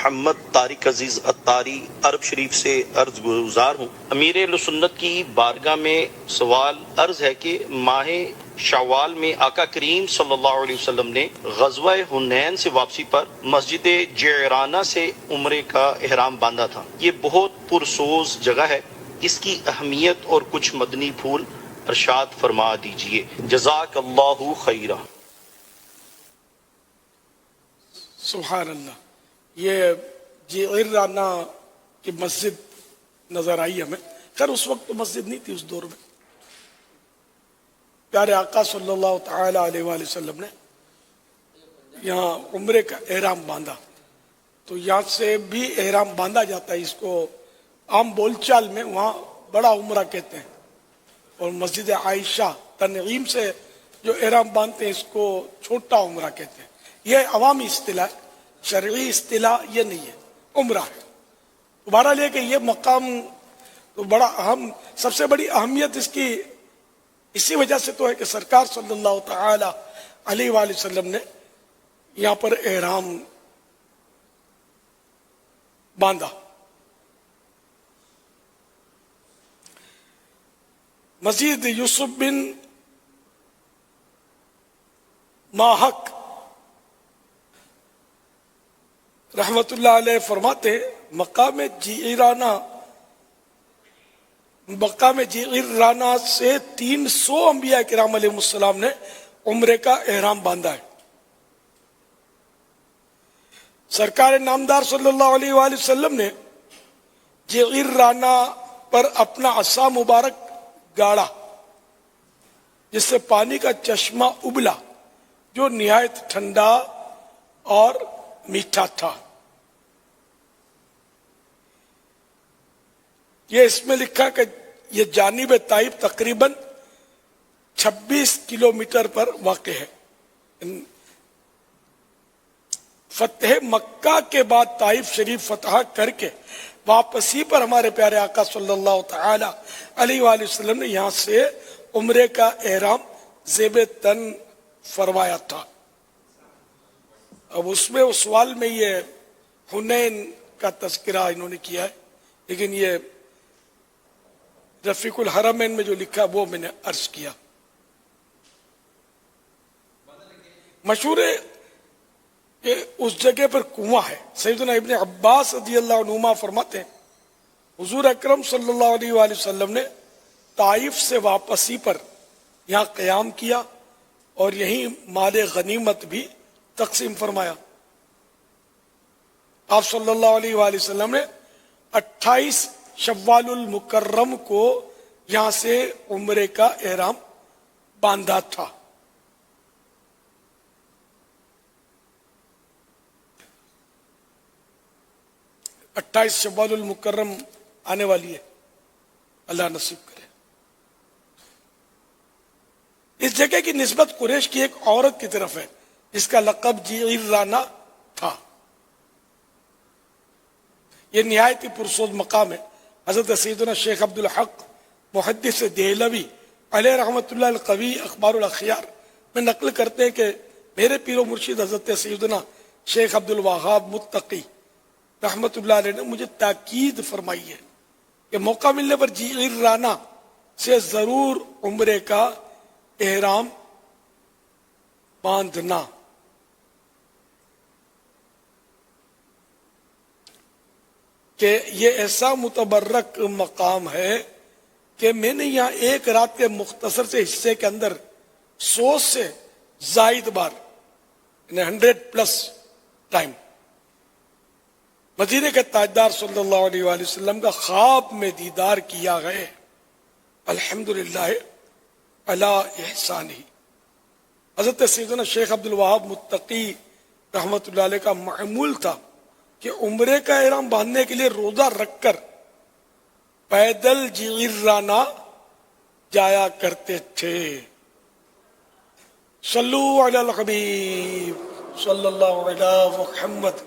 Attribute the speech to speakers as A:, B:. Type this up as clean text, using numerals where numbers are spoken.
A: محمد طارق عزیز اتاری عرب شریف سے عرض گزار ہوں۔ امیر اہل سنت کی بارگاہ میں سوال عرض ہے کہ ماہ شوال میں آقا کریم صلی اللہ علیہ وسلم نے غزوہ حنین سے واپسی پر مسجد جعرانہ سے عمرے کا احرام باندھا تھا۔ یہ بہت پرسوز جگہ ہے، اس کی اہمیت اور کچھ مدنی پھول ارشاد فرما دیجئے، جزاک اللہ خیرہ۔
B: سبحان اللہ۔ یہ جعرانہ کی مسجد نظر آئی ہمیں، خیر اس وقت تو مسجد نہیں تھی، اس دور میں پیارے آقا صلی اللہ تعالی علیہ وآلہ وسلم نے یہاں عمرے کا احرام باندھا، تو یہاں سے بھی احرام باندھا جاتا ہے، اس کو عام بول چال میں وہاں بڑا عمرہ کہتے ہیں، اور مسجد عائشہ تنعیم سے جو احرام باندھتے ہیں اس کو چھوٹا عمرہ کہتے ہیں۔ یہ عوامی اصطلاح ہے، شرعی اصطلاح یہ نہیں ہے، عمرہ ہے۔ بہرحال یہ کہ یہ مقام تو بڑا اہم، سب سے بڑی اہمیت اس کی اسی وجہ سے تو ہے کہ سرکار صلی اللہ تعالی علیہ وآلہ وسلم نے یہاں پر احرام باندھا۔ مزید یوسف بن ماحق رحمت اللہ علیہ فرماتے مقام جعرانہ سے 300 انبیاء کرام علیہ السلام نے عمرے کا احرام باندھا ہے۔ سرکار نامدار صلی اللہ علیہ وآلہ وسلم نے جعرانہ پر اپنا عصا مبارک گاڑا، جس سے پانی کا چشمہ ابلا جو نہایت ٹھنڈا اور میٹھا تھا۔ یہ اس میں لکھا کہ یہ جانب طائف تقریباً 26 کلومیٹر پر واقع ہے۔ فتح مکہ کے بعد طائف شریف فتح کر کے واپسی پر ہمارے پیارے آقا صلی اللہ تعالی علیہ وآلہ وسلم نے یہاں سے عمرے کا احرام زیب تن فرمایا تھا۔ اب اس میں اس سوال میں یہ حنین کا تذکرہ انہوں نے کیا ہے، لیکن یہ رفیق الحرمین میں جو لکھا وہ میں نے عرض کیا۔ مشہور ہے کہ اس جگہ پر کنواں ہے۔ سیدنا ابن عباس رضی اللہ عنہما فرماتے ہیں حضور اکرم صلی اللہ علیہ وآلہ وسلم نے طائف سے واپسی پر یہاں قیام کیا اور یہیں مال غنیمت بھی تقسیم فرمایا۔ آپ صلی اللہ علیہ وآلہ وسلم نے 28 شوال المکرم کو یہاں سے عمرے کا احرام باندھا تھا۔ اٹھائیس شوال المکرم آنے والی ہے، اللہ نصیب کرے۔ اس جگہ کی نسبت قریش کی ایک عورت کی طرف ہے جس کا لقب جعرانہ تھا۔ یہ نہایت ہی پرسوز مقام ہے۔ حضرت سیدنا شیخ عبد الحق محدث دہلوی علیہ رحمت اللہ القوی اخبار الاخیار میں نقل کرتے ہیں کہ میرے پیر و مرشد حضرت سیدنا شیخ عبد الوہاب متقی رحمت اللہ علیہ نے مجھے تاکید فرمائی ہے کہ موقع ملنے پر جعرانہ سے ضرور عمرے کا احرام باندھنا۔ کہ یہ ایسا متبرک مقام ہے کہ میں نے یہاں ایک رات کے مختصر سے حصے کے اندر 100 سے زائد بار 100+ ٹائم مدینے کے تاجدار صلی اللہ علیہ وآلہ وسلم کا خواب میں دیدار کیا ہے۔ الحمدللہ علی احسانہ۔ حضرت سیدنا شیخ عبد الوہاب متقی رحمت اللہ علیہ کا معمول تھا کہ عمرے کا احرام باندھنے کے لیے روزہ رکھ کر پیدل جعرانہ جایا کرتے تھے۔ صلو علی الحبیب صلی اللہ علیہ محمد۔